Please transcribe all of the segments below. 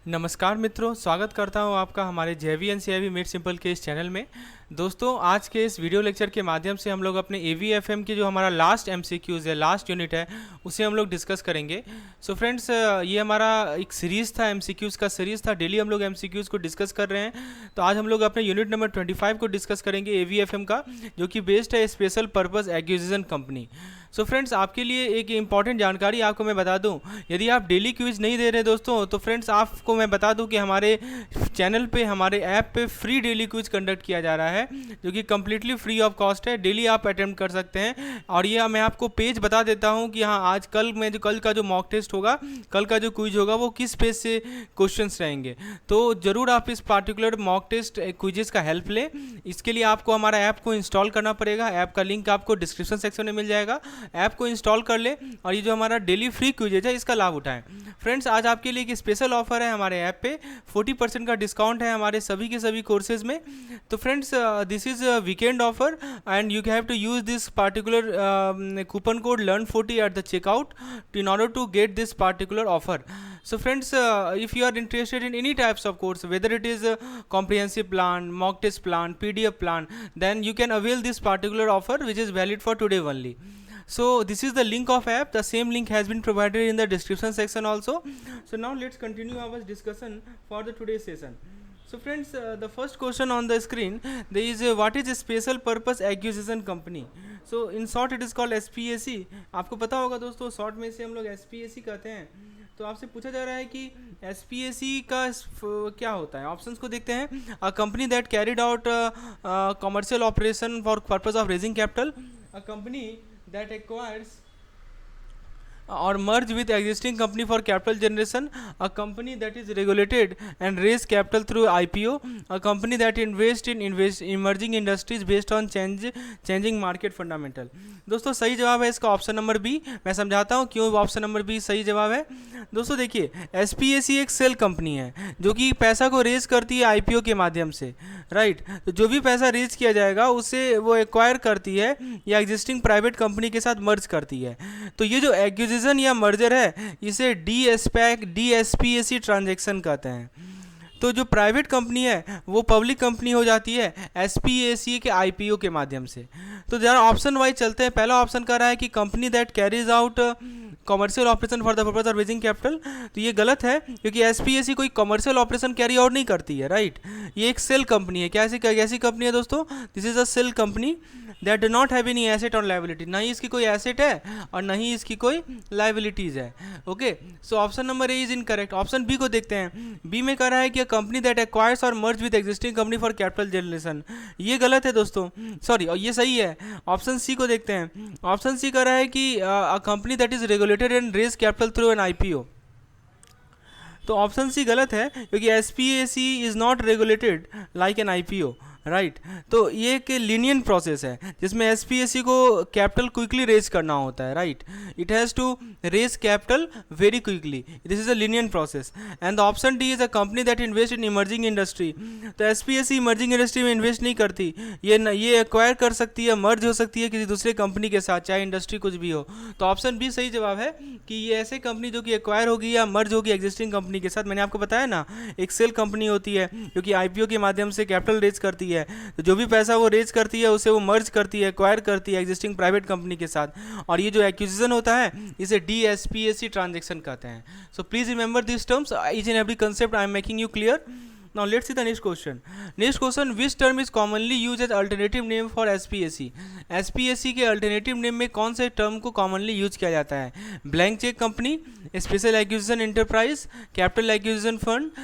नमस्कार मित्रों, स्वागत करता हूं आपका हमारे जेवी एंड सीआईवी मेड सिंपल के इस चैनल में। दोस्तों, आज के इस वीडियो लेक्चर के माध्यम से हम लोग अपने एवीएफएम की जो हमारा लास्ट एमसीक्यूज़ है, लास्ट यूनिट है, उसे हम लोग डिस्कस करेंगे। सो फ्रेंड्स, ये हमारा एक सीरीज़ था, एमसीक्यूज़ का सीरीज़ था। डेली हम लोग एमसीक्यूज़ को डिस्कस कर रहे हैं। तो आज हम लोग अपने यूनिट नंबर 25 को डिस्कस करेंगे एवीएफएम का, जो कि बेस्ड है special purpose acquisition company. So friends, आपके लिए एक इंपॉर्टेंट जानकारी आपको मैं बता दूं, यदि आप डेली क्विज नहीं दे रहे दोस्तों, तो फ्रेंड्स आपको मैं बता दूं कि हमारे चैनल पे, हमारे ऐप पे फ्री डेली क्विज कंडक्ट किया जा रहा है, जो कि कम्प्लीटली फ्री ऑफ कॉस्ट है। डेली आप अटेम्प्ट कर सकते हैं। और ये मैं आपको पेज बता देता हूँ कि हाँ, आज कल का जो मॉक टेस्ट होगा, कल का जो क्विज होगा, वो किस पेज से क्वेश्चंस रहेंगे। तो ज़रूर आप इस पार्टिकुलर मॉक टेस्ट क्विजेस का हेल्प लें। इसके लिए आपको हमारा ऐप को इंस्टॉल करना पड़ेगा। ऐप का लिंक आपको डिस्क्रिप्शन सेक्शन में मिल जाएगा। ऐप को इंस्टॉल कर ले और ये जो हमारा डेली फ्री क्विजेज है, इसका लाभ उठाएं। फ्रेंड्स, आज आपके लिए एक स्पेशल ऑफर है हमारे ऐप पे। 40% का डिस्काउंट है हमारे सभी के सभी कोर्सेज में। तो friends, this is weekend offer and you have to use this particular coupon code LEARN40 at the checkout in order to get this particular offer. So friends, if you are interested in any types of course, whether it is a comprehensive plan, mock test plan, PDF plan, then you can avail this particular offer, which is valid for today only. So this is the link of app. The same link has been provided in the description section also. So now let's continue our discussion for the today's session. So friends, the first question on the screen, there is what is a special purpose acquisition company. So in short it is called SPAC. आपको पता होगा दोस्तों, short में से हम लोग SPAC कहते हैं। तो आपसे पूछा जा रहा है कि SPAC का क्या होता है। ऑप्शंस को देखते हैं। अ company that carried out commercial operation for purpose of raising capital, a company that acquires or merge with existing company for capital generation, a company that is regulated and raise capital through IPO, a company that invest in emerging industries based on changing market fundamental. दोस्तों, सही जवाब है इसका option number B. मैं समझाता हूँ क्यों option number B सही जवाब है। दोस्तों देखिए, SPAC एक सेल कंपनी है जो कि पैसा को रेज करती है IPO के माध्यम से, राइट। तो जो भी पैसा रेज किया जाएगा उसे वो एक्वायर करती है या एग्जिस्टिंग प्राइवेट कंपनी के साथ मर्ज करती है। तो ये जो एक्विजिशन या मर्जर है, इसे DSPAC ट्रांजैक्शन कहते हैं। तो जो प्राइवेट कंपनी है वो पब्लिक कंपनी हो जाती है SPAC के IPO के माध्यम से। तो जरा ऑप्शन वाइज चलते हैं। पहला ऑप्शन कह रहा है कि company that carries out commercial operation for the purpose of raising capital. तो ये गलत है, क्योंकि SPAC कोई कमर्शियल ऑपरेशन कैरी आउट नहीं करती है, राइट। ये एक सेल कंपनी है। कैसी कंपनी है दोस्तों? This is a shell company that do not have any asset और लाइबिलिटी। ना ही इसकी कोई एसेट है और ना ही इसकी कोई लाइबिलिटीज है। Okay, so option number A is incorrect. Option B को देखते हैं। बी में कह रहा है कि कंपनी दैट एक्वायर्स और merge with existing company for capital generation. ये गलत है दोस्तों, सॉरी, और ये सही है। ऑप्शन सी को देखते हैं। ऑप्शन सी कह रहा है कि a company that is regulated and raise capital through an IPO। तो ऑप्शन सी गलत है, क्योंकि SPAC is not regulated like an IPO, right. तो ये एक लीनियंट प्रोसेस है जिसमें SPAC को कैपिटल क्विकली रेज करना होता है, right. It has to raise capital very quickly. This is a lenient process. And the option D is a company that invest in emerging industry. तो SPAC emerging industry में invest नहीं करती। ये acquire कर सकती है, मर्ज हो सकती है किसी दूसरे कंपनी के साथ, चाहे इंडस्ट्री कुछ भी हो। तो ऑप्शन बी सही जवाब है कि ये ऐसे कंपनी जो कि एक्वायर होगी या मर्ज होगी एग्जिस्टिंग कंपनी के साथ। मैंने आपको बताया ना, एक सेल कंपनी होती है जो कि IPO के माध्यम से कैपिटल रेज करती है। तो जो भी पैसा वो रेज करती है उसे वो मर्ज करती है, एक्वायर करती है एग्जिस्टिंग प्राइवेट कंपनी के साथ। और ये जो एक्विजिशन होता है इसे DSPAC ट्रांजैक्शन कहते हैं। So please remember this terms, each and every concept I am making you clear. Now let's see the next question. Next question, which term is commonly used as alternative name for SPAC? SPAC के alternative name में कौन से term को commonly use किया जाता है? Blank check company, special acquisition enterprise, capital acquisition fund,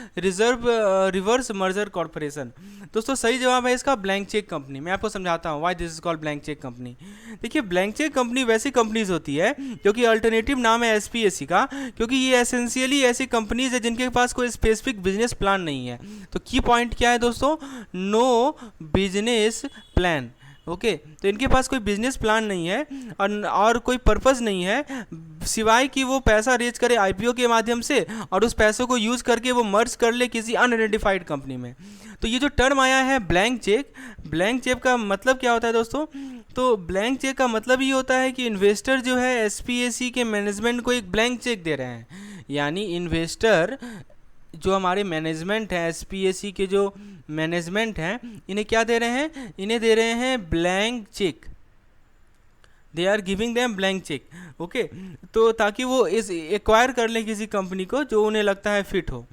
reverse merger corporation. दोस्तों, सही जवाब है इसका ब्लैंक चेक कंपनी। मैं आपको समझाता हूँ why this is called blank cheque company. देखिए, ब्लैंक चेक कंपनी वैसी कंपनीज होती है जो कि अल्टरनेटिव नाम है SPAC का, क्योंकि ये एसेंशियली ऐसी कंपनीज है जिनके पास कोई स्पेसिफिक बिजनेस प्लान नहीं है। तो की पॉइंट क्या है दोस्तों? No business plan. ओके, तो इनके पास कोई बिजनेस प्लान नहीं है और कोई पर्पस नहीं है, सिवाय कि वो पैसा रेज करे IPO के माध्यम से और उस पैसे को यूज करके वो मर्ज कर ले किसी अनआइडेंटिफाइड कंपनी में। तो ये जो टर्म आया है ब्लैंक चेक, ब्लैंक चेक का मतलब क्या होता है दोस्तों? तो ब्लैंक चेक का मतलब ये होता है कि इन्वेस्टर जो है SPAC के मैनेजमेंट को एक ब्लैंक चेक दे रहे हैं। यानी इन्वेस्टर जो हमारे मैनेजमेंट है एसपीएसी के जो मैनेजमेंट हैं इन्हें क्या दे रहे हैं, इन्हें दे रहे हैं blank cheque, they are giving them blank cheque. Okay, तो ताकि वो इस एक्वायर कर लें किसी कंपनी को जो उन्हें लगता है फिट हो।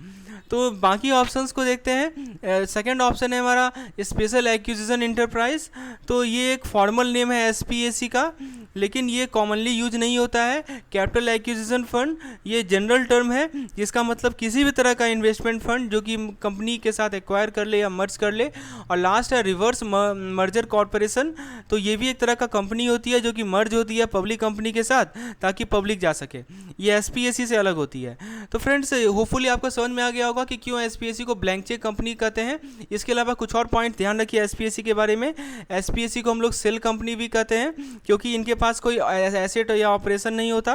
तो बाकी ऑप्शंस को देखते हैं। सेकंड ऑप्शन है हमारा स्पेशल एक्विजिशन इंटरप्राइज। तो ये एक फॉर्मल नेम है एसपीएसी का, लेकिन ये कॉमनली यूज नहीं होता है। कैपिटल एक्विजिशन फंड ये जनरल टर्म है जिसका मतलब किसी भी तरह का इन्वेस्टमेंट फंड जो कि कंपनी के साथ एक्वायर कर ले या मर्ज कर ले। और लास्ट है रिवर्स मर्जर कॉर्पोरेशन। तो ये भी एक तरह का कंपनी होती है जो कि मर्ज होती है पब्लिक कंपनी के साथ ताकि पब्लिक जा सके। ये एसपीएसी से अलग होती है। तो फ्रेंड्स होपफुली आपको समझ में आ गया होगा कि क्यों एसपीएसी को ब्लैंक चेक कंपनी कहते हैं। इसके अलावा कुछ और पॉइंट ध्यान रखिए एसपीएसी के बारे में। एसपीएसी को हम लोग सेल कंपनी भी कहते हैं क्योंकि इनके पास कोई एसेट या ऑपरेशन नहीं होता।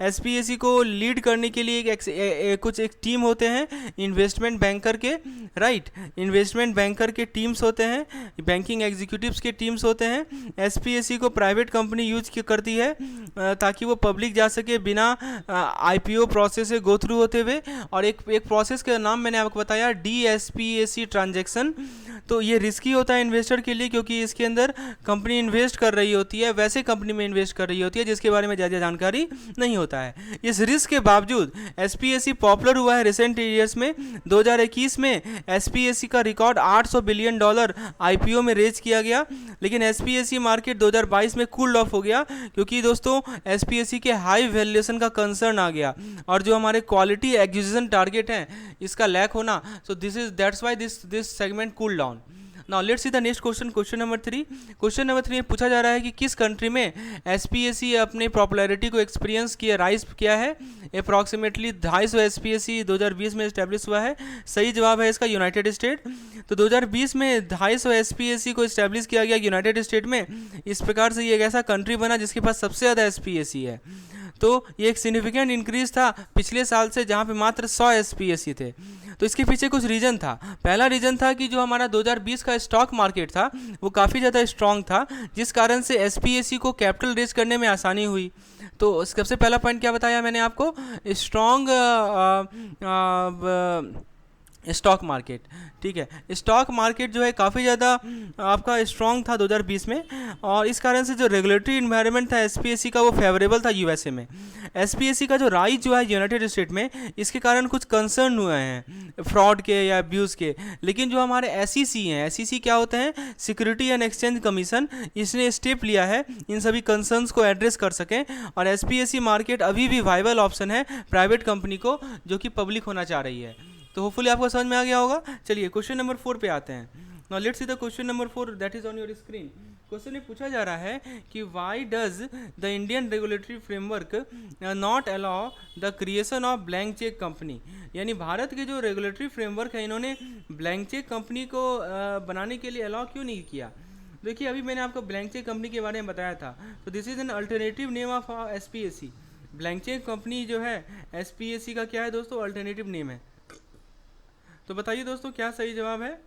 एसपीएसी को लीड करने के लिए एक टीम होते हैं इन्वेस्टमेंट बैंकर के, राइट, इन्वेस्टमेंट बैंकर के टीम्स होते हैं, बैंकिंग एग्जीक्यूटिव्स के टीम्स होते हैं। एसपीएसी को प्राइवेट कंपनी यूज करती है ताकि वो पब्लिक जा सके बिना आईपीओ प्रोसेस से गो थ्रू होते हुए। और एक प्रोसेस का नाम मैंने आपको बताया डीएसपीएसी ट्रांजैक्शन। तो ये रिस्की होता है इन्वेस्टर के लिए क्योंकि इसके अंदर कंपनी इन्वेस्ट कर रही होती है, वैसे कंपनी में इन्वेस्ट कर रही होती है जिसके बारे में ज़्यादा जानकारी नहीं होता है। इस रिस्क के बावजूद एसपीएसी पॉपुलर हुआ है रिसेंट ईयर्स में। 2021 में एसपीएसी का रिकॉर्ड $800 बिलियन आईपीओ में रेज किया गया, लेकिन एसपीएसी मार्केट 2022 में कूल ऑफ हो गया क्योंकि दोस्तों एसपीएसी के हाई वैल्यूएशन का कंसर्न आ गया और जो हमारे क्वालिटी एक्विजिशन टारगेट हैं इसका लैक होना। So that's why this segment cool down. Now let's see the next question, question number 3। Question number 3 में पूछा जा रहा है कि किस कंट्री में एसपीएसी अपने पॉपुलैरिटी को एक्सपीरियंस किया, राइज किया है। अप्रॉक्सीमेटली 250 एसपीएसी 2020 में इस्टेब्लिश हुआ है। सही जवाब है इसका यूनाइटेड स्टेट। तो 2020 में 250 एसपीएसी को इस्टेब्लिश किया गया यूनाइटेड स्टेट में। इस प्रकार से ये एक ऐसा कंट्री बना जिसके पास सबसे ज़्यादा एसपीएसी है। तो ये एक सिग्निफिकेंट इंक्रीज था पिछले साल से जहाँ पे मात्र 100 एसपीएसी थे। तो इसके पीछे कुछ रीज़न था। पहला रीज़न था कि जो हमारा 2020 का स्टॉक मार्केट था वो काफ़ी ज़्यादा स्ट्रॉन्ग था जिस कारण से एसपीएसी को कैपिटल रेज करने में आसानी हुई। तो सबसे पहला पॉइंट क्या बताया मैंने आपको, स्ट्रॉन्ग स्टॉक मार्केट। ठीक है, स्टॉक मार्केट जो है काफ़ी ज़्यादा आपका स्ट्रॉन्ग था 2020 में और इस कारण से जो रेगुलेटरी इन्वायरमेंट था एसपीएसी का वो फेवरेबल था यूएसए में। एसपीएसी का जो राइज जो है यूनाइटेड स्टेट में इसके कारण कुछ कंसर्न हुए हैं फ्रॉड के या अब्यूज़ के, लेकिन जो हमारे एसईसी हैं, एसईसी क्या होते हैं, सिक्योरिटी एंड एक्सचेंज कमीशन, इसने स्टेप लिया है इन सभी कंसर्न्स को एड्रेस कर सकें और एसपीएसी मार्केट अभी भी वाइबल ऑप्शन है प्राइवेट कंपनी को जो कि पब्लिक होना चाह रही है। तो होपफुली आपको समझ में आ गया होगा। चलिए क्वेश्चन नंबर 4 पे आते हैं। Now let's see the question number 4 that is on your screen. Question में पूछा जा रहा है कि why does the Indian regulatory framework not allow the creation of blank cheque company. यानी भारत के जो रेगुलेटरी फ्रेमवर्क है इन्होंने ब्लैंक चेक कंपनी को बनाने के लिए अलाउ क्यों नहीं किया। देखिए अभी मैंने आपको ब्लैंक चेक कंपनी के बारे में बताया था। तो this is an alternative name of SPAC. Blank cheque company जो है एसपीएसी का क्या है दोस्तों, अल्टरनेटिव नेम है। तो बताइए दोस्तों क्या सही जवाब है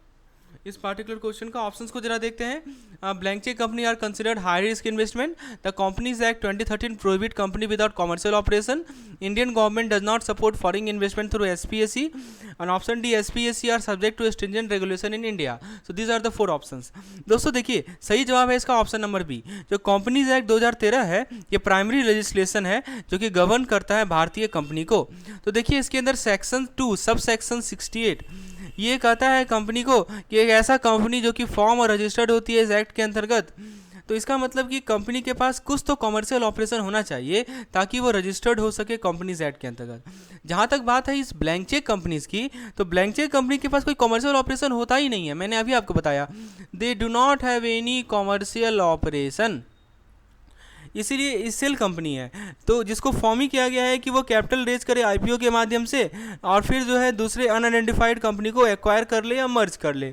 इस पार्टिकुलर क्वेश्चन का। ऑप्शंस को जरा देखते हैं। Blank cheque company are considered high risk investment. The Companies Act 2013 prohibit company without commercial operation. Indian government does not support foreign investment through SPAC. And option D, SPAC are subject to stringent regulation in India. So these are the 4 options. दोस्तों देखिए सही जवाब है इसका option number B. जो Companies Act 2013 है ये primary legislation है जो कि गवर्न करता है भारतीय कंपनी को। तो देखिए इसके अंदर सेक्शन 2 सब सेक्शन 68 ये कहता है कंपनी को कि एक ऐसा कंपनी जो कि फॉर्म और रजिस्टर्ड होती है इस एक्ट के अंतर्गत। तो इसका मतलब कि कंपनी के पास कुछ तो कमर्शियल ऑपरेशन होना चाहिए ताकि वो रजिस्टर्ड हो सके कंपनीज एक्ट के अंतर्गत। जहाँ तक बात है इस ब्लैंक चेक कंपनीज की, तो ब्लैंक चेक कंपनी के पास कोई कमर्शियल ऑपरेशन होता ही नहीं है। मैंने अभी आपको बताया they do not have any commercial operation, इसीलिए इस सेल कंपनी है। तो जिसको फॉर्म ही किया गया है कि वो कैपिटल रेज करे आईपीओ के माध्यम से और फिर जो है दूसरे अनआइडेंटिफाइड कंपनी को एक्वायर कर ले या मर्ज कर ले।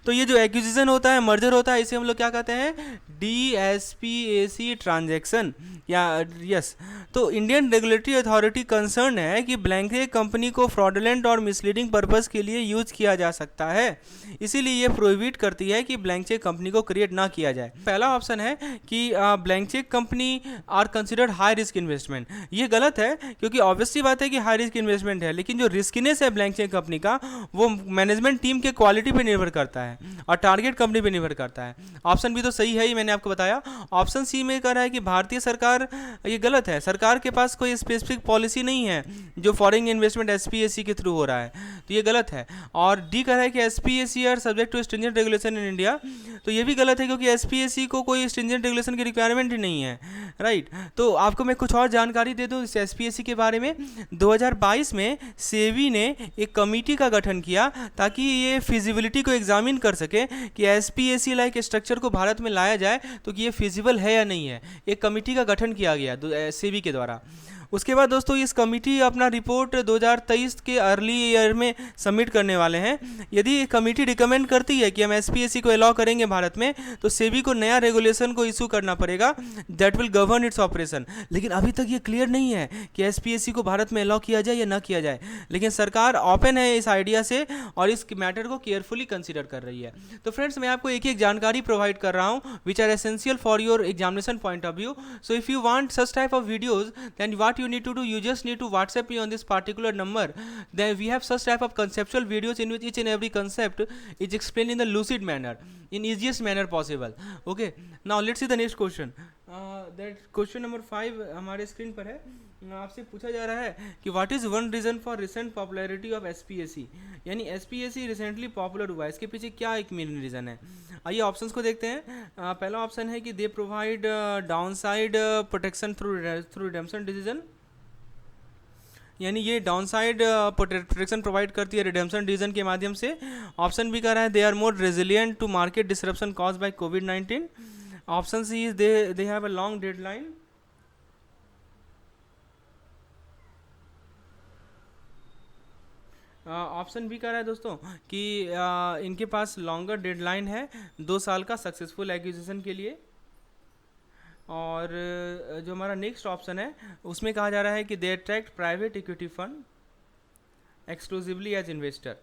तो ये जो एक्विजिशन होता है, मर्जर होता है, इसे हम लोग क्या कहते हैं, DSPAC ट्रांजैक्शन या यस। तो इंडियन रेगुलेटरी अथॉरिटी कंसर्न है कि ब्लैंक चेक कंपनी को फ्रॉडुलेंट और मिसलीडिंग पर्पस के लिए यूज किया जा सकता है, इसीलिए ये प्रोहिबिट करती है कि ब्लैंक चेक कंपनी को क्रिएट ना किया जाए। पहला ऑप्शन है कि blank cheque company are considered high risk investment. ये गलत है, क्योंकि ऑब्वियसली बात है कि हाई रिस्क इन्वेस्टमेंट है, लेकिन जो रिस्कीनेस है ब्लैंक चेक कंपनी का वो मैनेजमेंट टीम के क्वालिटी पे निर्भर करता है और टारगेट कंपनी पे निर्भर करता है। ऑप्शन बी तो सही है ही, मैंने आपको बताया। ऑप्शन सी में कह रहा है कि भारतीय सरकार, ये गलत है, सरकार के पास कोई स्पेसिफिक पॉलिसी नहीं है जो फॉरेन इन्वेस्टमेंट एसपीएसी के थ्रू हो रहा है, तो ये गलत है। और डी कह रहा है कि SPAC are subject to stringent regulation in India, तो ये भी गलत है, क्योंकि एसपीएसी को कोई स्ट्रिंजेंट रेगुलेशन की रिक्वायरमेंट ही नहीं है, राइट। तो आपको मैं कुछ और जानकारी दे दूं इस एसपीएसी के बारे में। 2022 में सेबी ने एक कमेटी का गठन किया ताकि ये फिजिबिलिटी को एग्जामिन कर सके कि एसपीएसी लाइक स्ट्रक्चर को भारत में लाया जाए तो कि ये फिजिबल है या नहीं है। एक कमेटी का गठन किया गया सेबी के द्वारा। उसके बाद दोस्तों इस कमेटी अपना रिपोर्ट 2023 के अर्ली ईयर में सबमिट करने वाले हैं। यदि कमेटी रिकमेंड करती है कि हम एसपीएसी को अलाउ करेंगे भारत में, तो सेबी को नया रेगुलेशन को इशू करना पड़ेगा that will govern its operation. लेकिन अभी तक ये क्लियर नहीं है कि एसपीएसी को भारत में अलाउ किया जाए या ना किया जाए, लेकिन सरकार ओपन है इस आइडिया से और इस मैटर को केयरफुली कंसिडर कर रही है। तो फ्रेंड्स, मैं आपको एक एक जानकारी प्रोवाइड कर रहा हूँ which are essential for your examination point of view. So if you want such type of videos, then what you need to do, you just need to WhatsApp me on this particular number. Then we have such type of conceptual videos in which each and every concept is explained in the lucid manner, in easiest manner possible. Okay, now let's see the next question. That question number 5 हमारे screen पर है। आपसे पूछा जा रहा है कि what is one reason for recent popularity of SPAC, यानी एसपीएसी रिसेंटली पॉपुलर हुआ है, इसके पीछे क्या एक मेन रीजन है। आइए ऑप्शंस को देखते हैं। पहला ऑप्शन है कि they provide downside protection through redemption decision, यानी ये डाउनसाइड प्रोटेक्शन प्रोवाइड करती है रिडेम्पशन डिसीजन के माध्यम से। ऑप्शन बी कह रहा है they are more resilient to market disruption cause by कोविड-19। Option C is they have a long deadline. Option B कह रहा है दोस्तों कि इनके पास लॉन्गर डेडलाइन है 2 साल का सक्सेसफुल एक्विजिशन के लिए। और जो हमारा नेक्स्ट ऑप्शन है उसमें कहा जा रहा है कि they attract private equity fund exclusively as investor.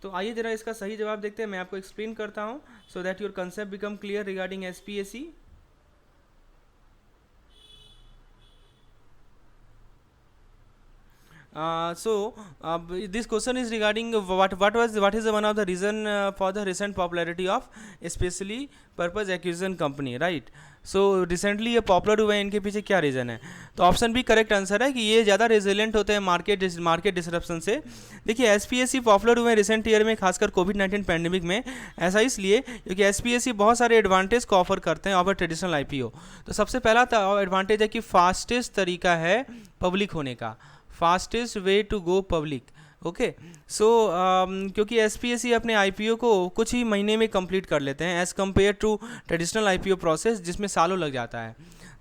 तो आइए जरा इसका सही जवाब देखते हैं, मैं आपको एक्सप्लेन करता हूँ so that your concept become clear regarding SPAC. This question is regarding what is one of the reason for the recent popularity of especially purpose acquisition company, right? So recently ये popular हुए हैं, इनके पीछे क्या reason है। तो option B correct answer है कि ये ज़्यादा रेजिलेंट होते हैं मार्केट डिसरप्शन से। देखिए एसपीएसी पॉपुलर हुए हैं रिसेंट ईयर में, खासकर कोविड-19 पैंडेमिक में। ऐसा इसलिए क्योंकि एसपीएसी बहुत सारे एडवांटेज को ऑफर करते हैं ओवर ट्रेडिशनल आईपीओ। तो सबसे पहला एडवांटेज है कि फास्टेस्ट तरीका है पब्लिक होने का, fastest way to go public. Okay, so क्योंकि एसपीएसी अपने आईपीओ को कुछ ही महीने में कंप्लीट कर लेते हैं as compare to traditional IPO process जिसमें सालों लग जाता है।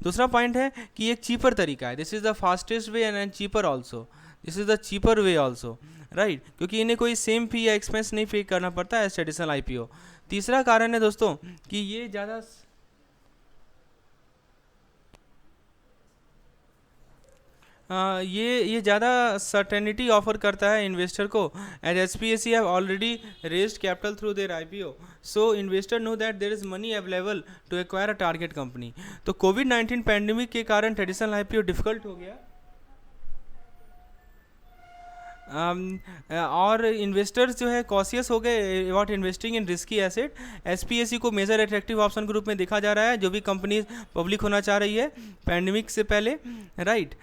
दूसरा पॉइंट है कि एक चीपर तरीका है, this is the fastest way and cheaper also, this is the cheaper way also, right, क्योंकि इन्हें कोई सेम फी या एक्सपेंस नहीं पे करना पड़ता है एज ट्रेडिशनल आईपीओ। तीसरा कारण है दोस्तों कि ये ज़्यादा ये ज़्यादा सर्टेनिटी ऑफर करता है इन्वेस्टर को, as SPAC have already raised capital through their IPO, so investor know that there is money available to acquire a target company. तो कोविड-19 पैंडेमिक के कारण ट्रेडिशनल आईपीओ डिफिकल्ट हो गया और इन्वेस्टर्स जो है कॉशियस हो गए about investing in risky asset. SPAC को मेजर अट्रैक्टिव ऑप्शन के रूप में देखा जा रहा है जो भी कंपनी पब्लिक होना चाह रही है पैंडेमिक से पहले, राइट।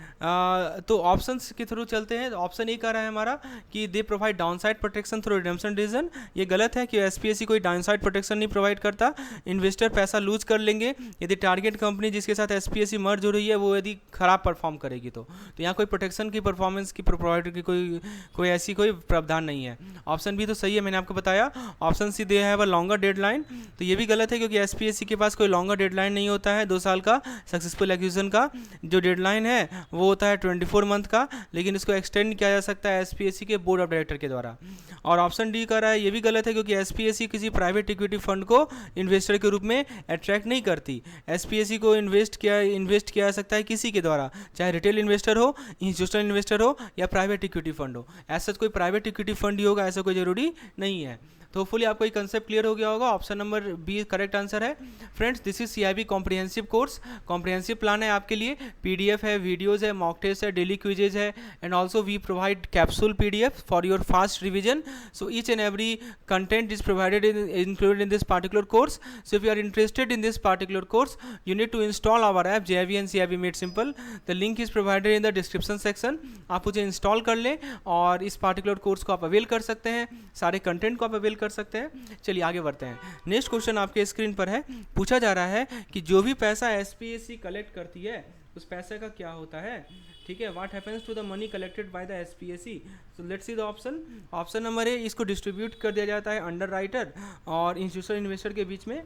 तो ऑप्शंस के थ्रू चलते हैं। ऑप्शन ए कह रहा है हमारा कि they provide downside protection through redemption decision. ये गलत है कि एसपीएसी कोई डाउनसाइड प्रोटेक्शन नहीं प्रोवाइड करता। इन्वेस्टर पैसा लूज कर लेंगे यदि टारगेट कंपनी जिसके साथ एसपीएसी मर्ज हो रही है वो यदि खराब परफॉर्म करेगी तो यहाँ कोई प्रोटेक्शन की परफॉर्मेंस की प्रोवाइडर की कोई ऐसी कोई प्रावधान नहीं है। ऑप्शन बी तो सही है, मैंने आपको बताया। Option C they have a longer deadline, तो ये भी गलत है क्योंकि एसपीएससी के पास कोई लॉन्गर डेडलाइन नहीं होता है। 2 साल का सक्सेसफुल एक्विजिशन का जो डेडलाइन है वो होता है 24 मंथ का, लेकिन इसको एक्सटेंड किया जा सकता है एसपीएससी के बोर्ड ऑफ डायरेक्टर के द्वारा। और ऑप्शन डी कह रहा है ये भी गलत है क्योंकि एसपीएससी किसी प्राइवेट इक्विटी फंड को इन्वेस्टर के रूप में अट्रैक्ट नहीं करती। एसपीएससी को इन्वेस्ट किया जा सकता है किसी के द्वारा, चाहे रिटेल इन्वेस्टर हो, इंस्टीट्यूशनल इन्वेस्टर हो या प्राइवेट इक्विटी फंड हो। ऐसा कोई प्राइवेट इक्विटी फंड ही होगा ऐसा कोई ज़रूरी नहीं है। तो होपफुली आपको ये कंसेप्ट क्लियर हो गया होगा। Option number B correct answer है। Friends, this is CIB comprehensive course, comprehensive plan है आपके लिए। पीडीएफ है, वीडियोस है, मॉक टेस्ट है, डेली क्विजेज है, and also we provide capsule PDF for your fast revision. So each and every content is provided included in this particular course. So if you are interested in this particular course, you need to install our app JIV and CIV Made Simple. The link is provided in the description section. आप उसे install कर लें और इस particular course को आप avail कर सकते हैं, सारे कंटेंट को आप अवेल कर सकते हैं। चलिए आगे बढ़ते हैं। नेक्स्ट क्वेश्चन आपके स्क्रीन पर है। पूछा जा रहा है कि जो भी पैसा एसपीएससी कलेक्ट करती है उस पैसे का क्या होता है। ठीक है, what happens to the money collected by the SPSC. So let's see the option. Option number A, इसको डिस्ट्रीब्यूट कर दिया जाता है अंडर राइटर और इंस्टीट्यूशनल इन्वेस्टर के बीच में।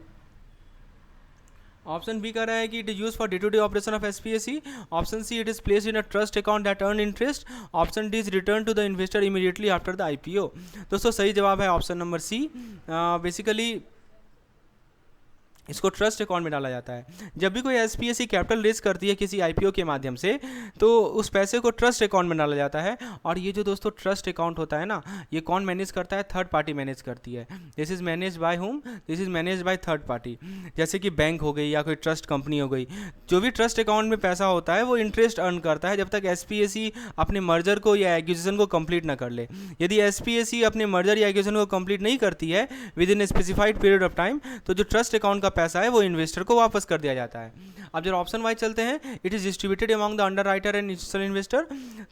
ऑप्शन बी कह रहा है कि it is use for day to day operation of SPSC. Option C, it is placed in a trust account that earn interest. Option D is return to the investor immediately after the IPO. दोस्तों सही जवाब है option number सी। Basically इसको trust account में डाला जाता है। जब भी कोई एसपीएससी कैपिटल रेज करती है किसी आईपीओ के माध्यम से तो उस पैसे को ट्रस्ट अकाउंट में डाला जाता है। और ये जो दोस्तों ट्रस्ट अकाउंट होता है ना, ये कौन मैनेज करता है? थर्ड पार्टी मैनेज करती है। This is manage by home? This is manage by third party, जैसे कि बैंक हो गई या कोई ट्रस्ट कंपनी हो गई। जो भी ट्रस्ट अकाउंट में पैसा होता है वो इंटरेस्ट अर्न करता है जब तक एसपीएससी अपने मर्जर को या एक्विजिशन को कंप्लीट ना कर ले। यदि एसपीएससी अपने मर्जर या एक्विजिशन को कंप्लीट नहीं करती है with in a specified period of time, तो जो ट्रस्ट अकाउंट का पैसा है वो इन्वेस्टर को वापस कर दिया जाता है। अब जब ऑप्शन वाइज चलते हैं, it is distributed among the under writer and institutional investor.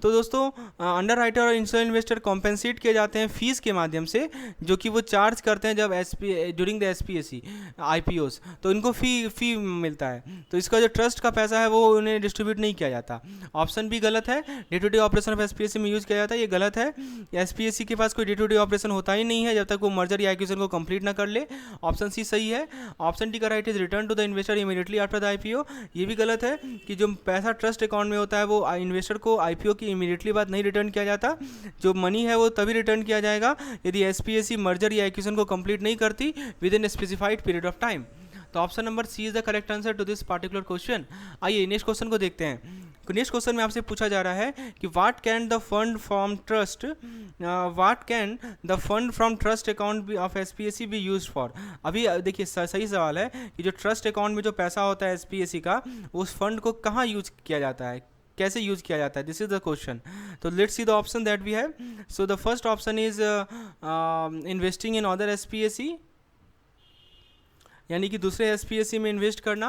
तो दोस्तों अंडर राइटर और इंस्टीट्यूशनल इन्वेस्टर कॉम्पेंसेट किए जाते हैं फीस के माध्यम से, जो कि वो चार्ज करते हैं जब ड्यूरिंग द एसपीएससी आईपीओस, तो इनको फी मिलता है। तो इसका जो ट्रस्ट का पैसा है वो उन्हें डिस्ट्रीब्यूट नहीं किया जाता। ऑप्शन भी गलत है, day to day operation of SPSC में यूज किया जाता है, ये गलत है। एसपीएससी के पास कोई डे टू डे ऑपरेशन होता ही नहीं है जब तक वो मर्जर या एक्विजिशन को कंप्लीट ना कर ले। ऑप्शन सी सही है। ऑप्शन डी का right is return to the investor immediately after the IPO. ये भी गलत है कि जो पैसा ट्रस्ट अकाउंट में होता है वो इन्वेस्टर को आईपीओ की इमीडिएटली बाद नहीं रिटर्न किया जाता। जो मनी है वो तभी रिटर्न किया जाएगा यदि एसपीएससी मर्जर या एक्विजिशन को कंप्लीट नहीं करती within a specified period of time. तो option number C is the correct answer to this particular question. आइए नेक्स्ट क्वेश्चन को देखते हैं। नेक्स्ट क्वेश्चन में आपसे पूछा जा रहा है कि what can the fund from trust account of SPSC be used for. अभी देखिए सही सवाल है कि जो ट्रस्ट अकाउंट में जो पैसा होता है एसपीएससी का, उस फंड को कहाँ यूज किया जाता है, कैसे यूज किया जाता है, दिस इज द क्वेश्चन। तो let's see the option that we have. So the first option is investing in other SPSC, यानी कि दूसरे एसपीएससी में इन्वेस्ट करना।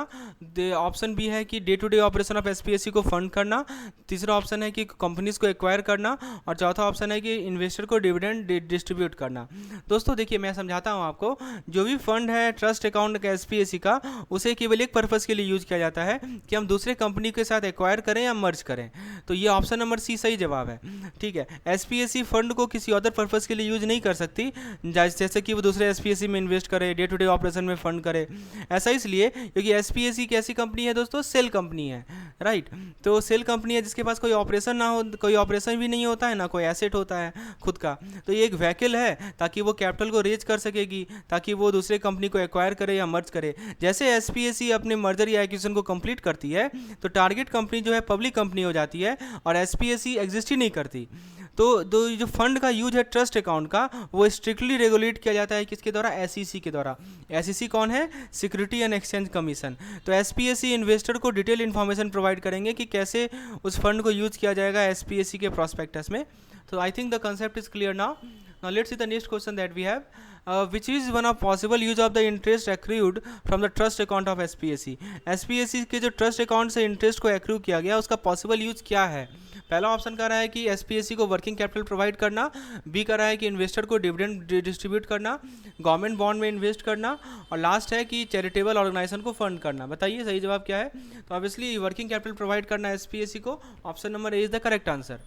ऑप्शन बी है कि day to day operation of SPSC को फंड करना। तीसरा ऑप्शन है कि कंपनीज को एक्वायर करना। और चौथा ऑप्शन है कि इन्वेस्टर को डिविडेंड डिस्ट्रीब्यूट करना। दोस्तों देखिए मैं समझाता हूँ आपको। जो भी फंड है ट्रस्ट अकाउंट का एसपीएससी का, उसे केवल एक पर्पज़ के लिए यूज किया जाता है कि हम दूसरे कंपनी के साथ एक्वायर करें या मर्ज करें। तो ये ऑप्शन नंबर सी सही जवाब है। ठीक है, एसपीएससी फंड को किसी अदर पर्पज़ के लिए यूज नहीं कर सकती, जैसे कि वो दूसरे एसपीएससी में इन्वेस्ट करे, डे टू डे ऑपरेशन में फंड करे। ऐसा इसलिए क्योंकि एसपीएससी कैसी कंपनी है दोस्तों? सेल कंपनी है, राइट। तो सेल कंपनी है जिसके पास कोई ऑपरेशन ना हो, कोई ऑपरेशन भी नहीं होता है, ना कोई एसेट होता है खुद का। तो ये एक व्हीकल है ताकि वो कैपिटल को रेज कर सकेगी, ताकि वो दूसरे कंपनी को एक्वायर करे या मर्ज करे। जैसे एसपीएससी अपने मर्जर या एक्विजिशन को कंप्लीट करती है तो टारगेट कंपनी जो है पब्लिक कंपनी हो जाती है और एसपीएससी एग्जिस्ट ही नहीं करती। तो जो फंड का यूज है ट्रस्ट अकाउंट का, वो स्ट्रिक्टली रेगुलेट किया जाता है किसके द्वारा? एसईसी के द्वारा। एसईसी कौन है? Security and exchange commission. तो एसपीएससी इन्वेस्टर को डिटेल इन्फॉर्मेशन प्रोवाइड करेंगे कि कैसे उस फंड को यूज किया जाएगा एसपीएससी के प्रॉस्पेक्टस में। तो I think the concept is clear now. Now let's see the next question that we have. Which is one of possible use of the interest accrued from the trust account of SPSC? SPSC के जो trust account से interest को accrue किया गया उसका possible use क्या है? पहला ऑप्शन कह रहा है कि एसपीएससी को वर्किंग कैपिटल प्रोवाइड करना। बी कह रहा है कि इन्वेस्टर को डिविडेंड डिस्ट्रीब्यूट करना, गवर्नमेंट बॉन्ड में इन्वेस्ट करना, और लास्ट है कि चैरिटेबल ऑर्गेनाइजेशन को फंड करना। बताइए सही जवाब क्या है? तो ऑब्वियसली वर्किंग कैपिटल प्रोवाइड करना एसपीएससी को। Option number A is the correct answer.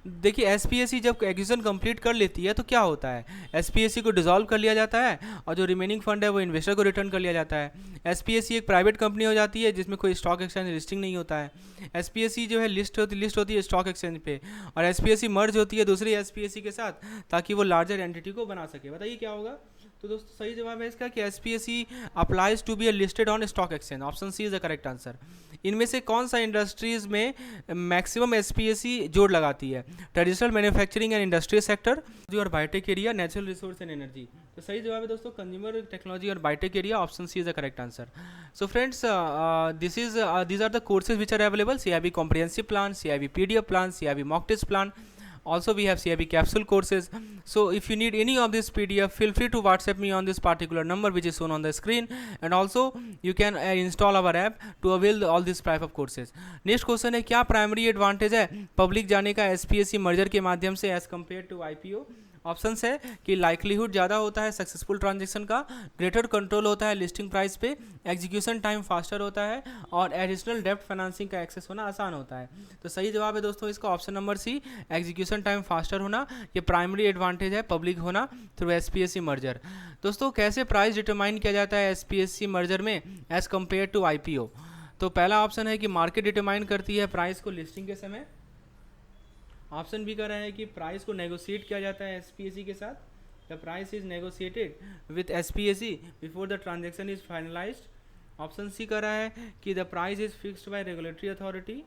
देखिए एसपीएसी जब एक्विजिशन कंप्लीट कर लेती है तो क्या होता है, एसपीएसी को डिसॉल्व कर लिया जाता है और जो रिमेनिंग फंड है वो इन्वेस्टर को रिटर्न कर लिया जाता है। एसपीएसी एक प्राइवेट कंपनी हो जाती है जिसमें कोई स्टॉक एक्सचेंज लिस्टिंग नहीं होता है। एसपीएसी जो है लिस्ट होती है स्टॉक एक्सचेंज पे, और एसपीएसी मर्ज होती है दूसरी एसपीएसी के साथ ताकि वो लार्जर एंटिटी को बना सके। बताइए क्या होगा। तो दोस्तों सही जवाब है इसका कि SPAC applies to be listed on stock exchange. Option C is the correct answer. इनमें से कौन सा इंडस्ट्रीज में मैक्सिमम एसपीएसी जोड़ लगाती है, traditional manufacturing and industry sector, और biotech area, natural resource and energy. तो सही जवाब है दोस्तों कंज्यूमर टेक्नोलॉजी और biotech area. Option C is the correct answer. So friends these are the courses which are available: CIB comprehensive plan, CIB PDF plan, CIB mock test plan. Also we have CIB capsule courses. So if you need any of this PDF, feel free to WhatsApp me on this particular number which is shown on the screen, and also you can install our app to avail all this type of courses. Next question है, क्या primary advantage है public जाने का SPAC merger के माध्यम से as compare to IPO. Options है कि लाइक्लीहुड ज़्यादा होता है सक्सेसफुल ट्रांजेक्शन का, ग्रेटर कंट्रोल होता है लिस्टिंग प्राइस पे, एग्जीक्यूशन टाइम फास्टर होता है, और एडिशनल डेप्ट फाइनेंसिंग का एक्सेस होना आसान होता है। तो सही जवाब है दोस्तों इसका option number C, execution time faster होना। ये प्राइमरी एडवांटेज है पब्लिक होना थ्रू एसपीएसी मर्जर। दोस्तों कैसे प्राइस डिटरमाइन किया जाता है एसपीएसी मर्जर में एज कम्पेयर टू आईपीओ। तो पहला ऑप्शन है कि मार्केट डिटरमाइन करती है प्राइस को लिस्टिंग के समय। ऑप्शन बी कर रहा है कि प्राइस को नेगोशिएट किया जाता है एसपीएसी के साथ, the price is negotiated with SPAC before the transaction is finalised. Option C कर रहा है कि the price is fixed by regulatory authority,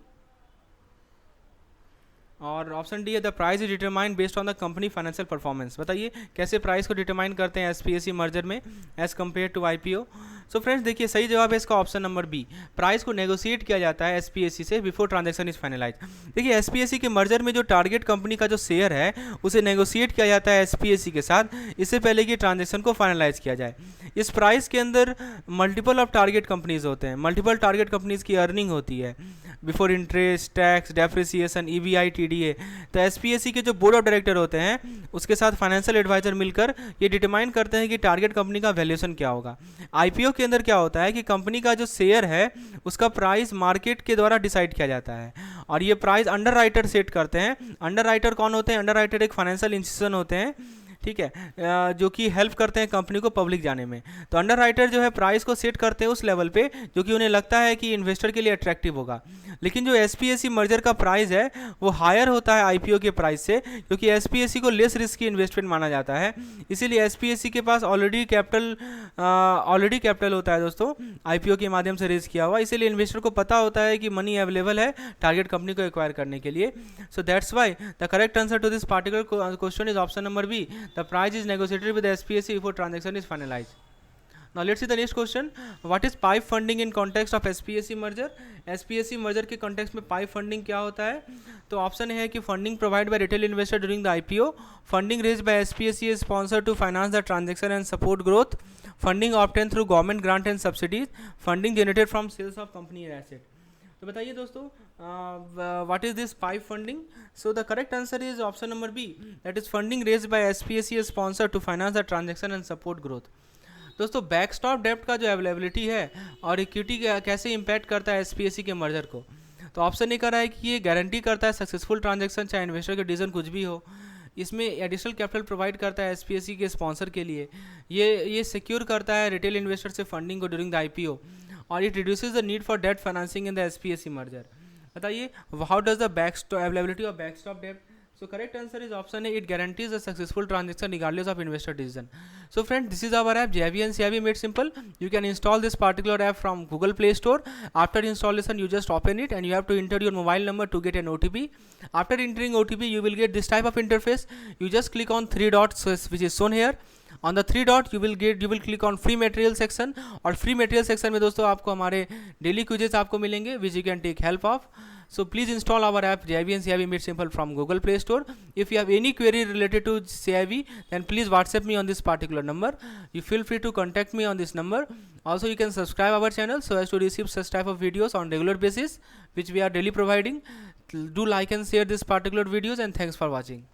और ऑप्शन डी है the price is determine based on the company financial performance. बताइए कैसे price को determine करते हैं एसपीएसी मर्जर में as compare to IPO. So friends देखिए सही जवाब है इसका ऑप्शन नंबर बी, प्राइस को नेगोशिएट किया जाता है एसपीएसी से बिफोर ट्रांजैक्शन इज फाइनलाइज। देखिए एसपीएसी के मर्जर में जो टारगेट कंपनी का जो शेयर है उसे नेगोशिएट किया जाता है एसपीएसी के साथ, इससे पहले कि ट्रांजैक्शन को फाइनलाइज किया जाए। इस प्राइस के अंदर मल्टीपल ऑफ टारगेट कंपनीज होते हैं, मल्टीपल टारगेट कंपनीज की अर्निंग होती है before interest, tax, depreciation, EBI, TDA. तो एसपीएसी के जो बोर्ड ऑफ डायरेक्टर होते हैं उसके साथ फाइनेंशियल एडवाइजर मिलकर ये डिटरमाइन करते हैं कि टारगेट कंपनी का वैल्यूएशन क्या होगा। आईपीओ के अंदर क्या होता है कि कंपनी का जो शेयर है उसका प्राइस मार्केट के द्वारा डिसाइड किया जाता है, और ये प्राइस अंडर राइटर सेट करते हैं। अंडर राइटर कौन होते हैं? अंडर राइटर एक फाइनेंशियल इंस्टीट्यूशन होते हैं, ठीक है, जो कि हेल्प करते हैं कंपनी को पब्लिक जाने में। तो अंडर राइटर जो है प्राइस को सेट करते हैं उस लेवल पे जो कि उन्हें लगता है कि इन्वेस्टर के लिए अट्रैक्टिव होगा। लेकिन जो एसपीएसी मर्जर का प्राइस है वो हायर होता है आईपीओ के प्राइस से, क्योंकि एसपीएसी को लेस रिस्क की इन्वेस्टमेंट माना जाता है। इसीलिए एसपीएसी के पास ऑलरेडी कैपिटल होता है दोस्तों, आईपीओ के माध्यम से रेज किया हुआ। इसीलिए इन्वेस्टर को पता होता है कि मनी अवेलेबल है टारगेट कंपनी को एक्वायर करने के लिए। So that's why the correct answer to this particular question is option number B, the price is negotiated with the SPSC before transaction is finalized. Now let's see the next question. What is pipe funding in context of SPSC merger? SPSC merger के context में pipe funding क्या होता है? तो option है कि funding provided by retail investor during the IPO, funding raised by SPSC is sponsored to finance the transaction and support growth, funding obtained through government grant and subsidies, funding generated from sales of company asset. तो बताइए दोस्तों what is this pipe funding. So the correct answer is option number B, that is funding raised by SPAC sponsor to finance the transaction and support growth. दोस्तों backstop डेप्ट का जो availability है और equity कैसे इंपैक्ट करता है SPAC के मर्जर को। तो ऑप्शन ए कर रहा है कि ये गारंटी करता है सक्सेसफुल ट्रांजैक्शन, चाहे इन्वेस्टर का डिसीजन कुछ भी हो। इसमें एडिशनल कैपिटल प्रोवाइड करता है एसपीएसी के स्पॉन्सर के लिए। ये सिक्योर करता है रिटेल इन्वेस्टर से फंडिंग को ड्यूरिंग द आईपीओ, और it reduces the need for debt financing in the SPAC merger. बताइए how does the backstop availability of backstop debt. So correct answer is option A, it guarantees the successful transaction regardless of investor decision. So friend this is our app JV and CIB Made Simple. You can install this particular app from Google Play Store. After installation you just open it and you have to enter your mobile number to get an OTP. After entering OTP you will get this type of interface. You just click on 3 dots which is shown here. On the 3 dot you will click on free material section, और free material section में दोस्तों आपको हमारे daily quizzes आपको मिलेंगे which you can take help of. So please install our app JIB and CIB Made Simple from Google Play Store. If you have any query related to CIB then please WhatsApp me on this particular number. You feel free to contact me on this number. Also you can subscribe our channel so as to receive such type of videos on regular basis which we are daily providing. Do like and share this particular videos, and thanks for watching.